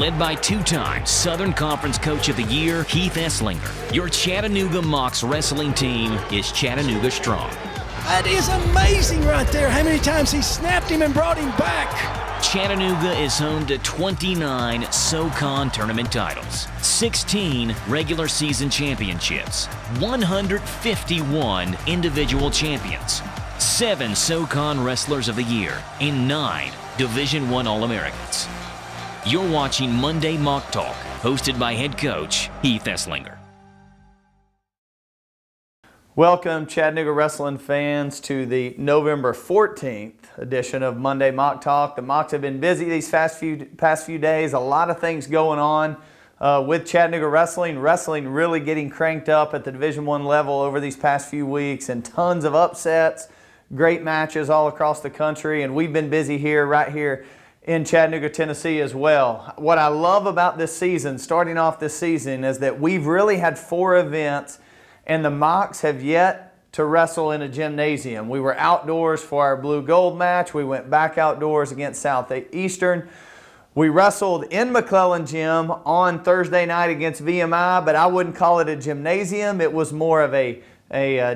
led by two-time Southern Conference Coach of the Year, Heath Esslinger. Your Chattanooga Mocs wrestling team is Chattanooga strong. That is amazing right there, how many times he snapped him and brought him back. Chattanooga is home to 29 SoCon tournament titles, 16 regular season championships, 151 individual champions, 7 SoCon Wrestlers of the Year, and 9 Division I All-Americans. You're watching Monday Moc Talk, hosted by head coach Heath Esslinger. Welcome, Chattanooga wrestling fans, to the November 14th edition of Monday Moc Talk. The Mocs have been busy these past few days. A lot of things going on with Chattanooga wrestling. Wrestling really getting cranked up at the Division I level over these past few weeks, and tons of upsets, great matches all across the country. And we've been busy right here in Chattanooga, Tennessee as well. What I love about this season, starting off this season, is that we've really had 4 events, and the Mocs have yet to wrestle in a gymnasium. We were outdoors for our blue gold match. We went back outdoors against Southeastern. We wrestled in McClellan Gym on Thursday night against VMI, but I wouldn't call it a gymnasium. It was more of a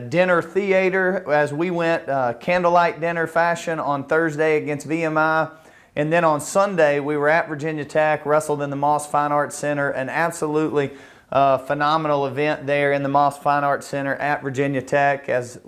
dinner theater as we went candlelight dinner fashion on Thursday against VMI. And then on Sunday, we were at Virginia Tech, wrestled in the Moss Fine Arts Center, an absolutely phenomenal event there in the Moss Fine Arts Center at Virginia Tech. As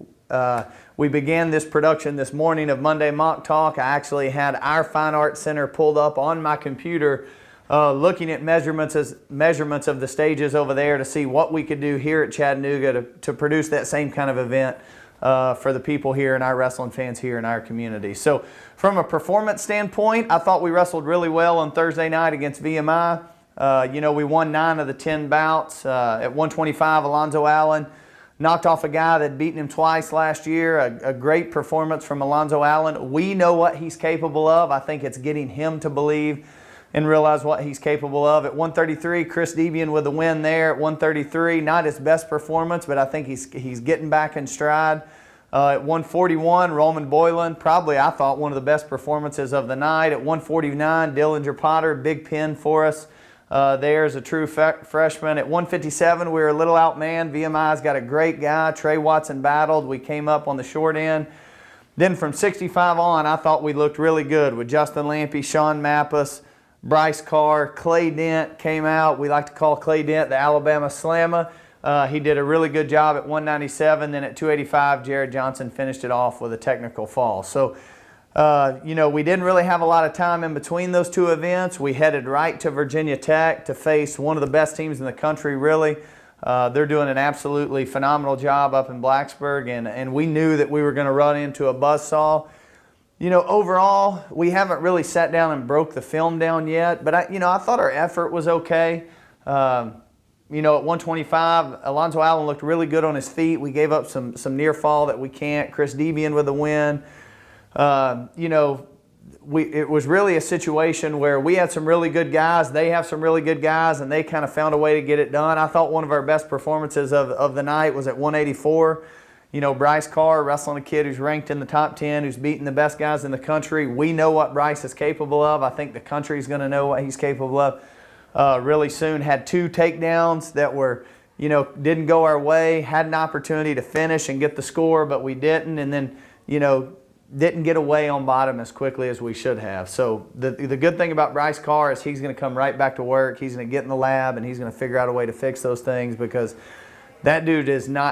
we began this production this morning of Monday Moc Talk, I actually had our Fine Arts Center pulled up on my computer, looking at measurements of the stages over there to see what we could do here at Chattanooga to produce that same kind of event for the people here and our wrestling fans here in our community. So from a performance standpoint, I thought we wrestled really well on Thursday night against VMI. We won 9 of the 10 bouts. At 125, Alonzo Allen knocked off a guy that had beaten him twice last year. A great performance from Alonzo Allen. We know what he's capable of. I think it's getting him to believe and realize what he's capable of. At 133, Chris Debian with the win there. At 133, not his best performance, but I think he's getting back in stride. At 141, Roman Boylan, probably I thought one of the best performances of the night. At 149, Dillinger Potter, big pin for us. There's a true freshman. At 157, we were a little outmanned. VMI's got a great guy. Trey Watson battled. We came up on the short end. Then from 65 on, I thought we looked really good with Justin Lampe, Sean Mappus, Bryce Carr. Clay Dent came out. We like to call Clay Dent the Alabama Slammer. He did a really good job at 197. Then at 285, Jared Johnson finished it off with a technical fall. So we didn't really have a lot of time in between those 2 events. We headed right to Virginia Tech to face one of the best teams in the country, really. They're doing an absolutely phenomenal job up in Blacksburg, and we knew that we were going to run into a buzzsaw. Overall, we haven't really sat down and broke the film down yet, but I thought our effort was okay. At 125, Alonzo Allen looked really good on his feet. We gave up some near fall that we can't. Chris Debian with the win. It was really a situation where we had some really good guys, they have some really good guys, and they kind of found a way to get it done. I thought one of our best performances of the night was at 184. Bryce Carr wrestling a kid who's ranked in the top 10, who's beaten the best guys in the country. We know what Bryce is capable of. I think the country's going to know what he's capable of really soon. Had 2 takedowns that were, didn't go our way. Had an opportunity to finish and get the score, but we didn't. And then, didn't get away on bottom as quickly as we should have. So the good thing about Bryce Carr is he's going to come right back to work. He's going to get in the lab, and he's going to figure out a way to fix those things, because that dude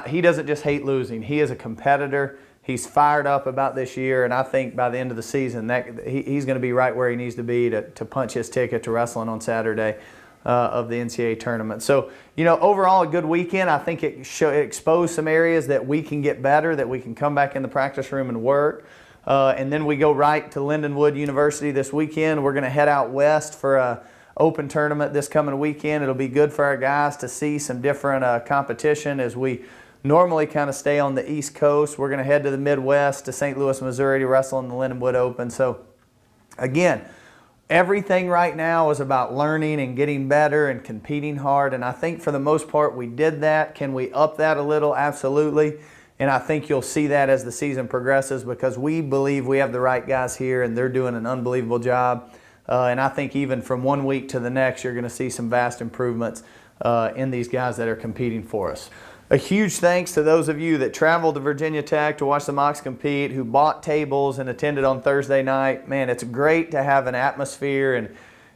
he doesn't just hate losing. He is a competitor. He's fired up about this year, and I think by the end of the season he's going to be right where he needs to be to punch his ticket to wrestling on Saturday of the NCAA tournament. So, overall a good weekend. I think it exposed some areas that we can get better, that we can come back in the practice room and work. And then we go right to Lindenwood University this weekend. We're going to head out west for a open tournament this coming weekend. It'll be good for our guys to see some different competition, as we normally kind of stay on the East Coast. We're going to head to the Midwest, to St. Louis, Missouri, to wrestle in the Lindenwood Open. So again, everything right now is about learning and getting better and competing hard, and I think for the most part we did that. Can we up that a little? Absolutely. And I think you'll see that as the season progresses, because we believe we have the right guys here, and they're doing an unbelievable job. And I think even from 1 week to the next, you're going to see some vast improvements in these guys that are competing for us. A huge thanks to those of you that traveled to Virginia Tech to watch the Mocs compete, who bought tables and attended on Thursday night. Man, it's great to have an atmosphere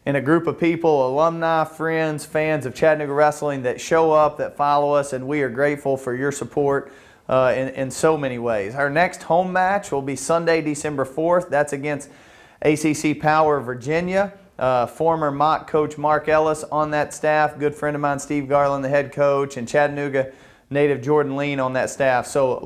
and a group of people, alumni, friends, fans of Chattanooga wrestling that show up, that follow us, and we are grateful for your support in so many ways. Our next home match will be Sunday, December 4th. That's against ACC Power Virginia. Former Moc coach Mark Ellis on that staff, good friend of mine Steve Garland, the head coach, and Chattanooga native Jordan Lean on that staff. So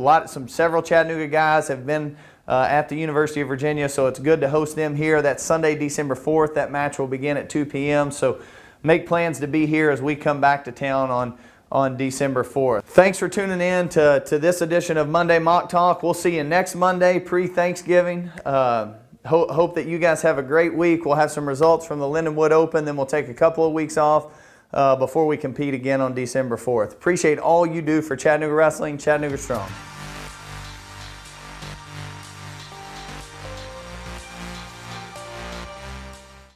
several Chattanooga guys have been at the University of Virginia, so it's good to host them here. That's Sunday, December 4th. That match will begin at 2 p.m. So make plans to be here as we come back to town on December 4th. Thanks for tuning in to this edition of Monday Moc Talk. We'll see you next Monday, pre-Thanksgiving. Hope that you guys have a great week. We'll have some results from the Lindenwood Open, then we'll take a couple of weeks off before we compete again on December 4th. Appreciate all you do for Chattanooga Wrestling, Chattanooga Strong.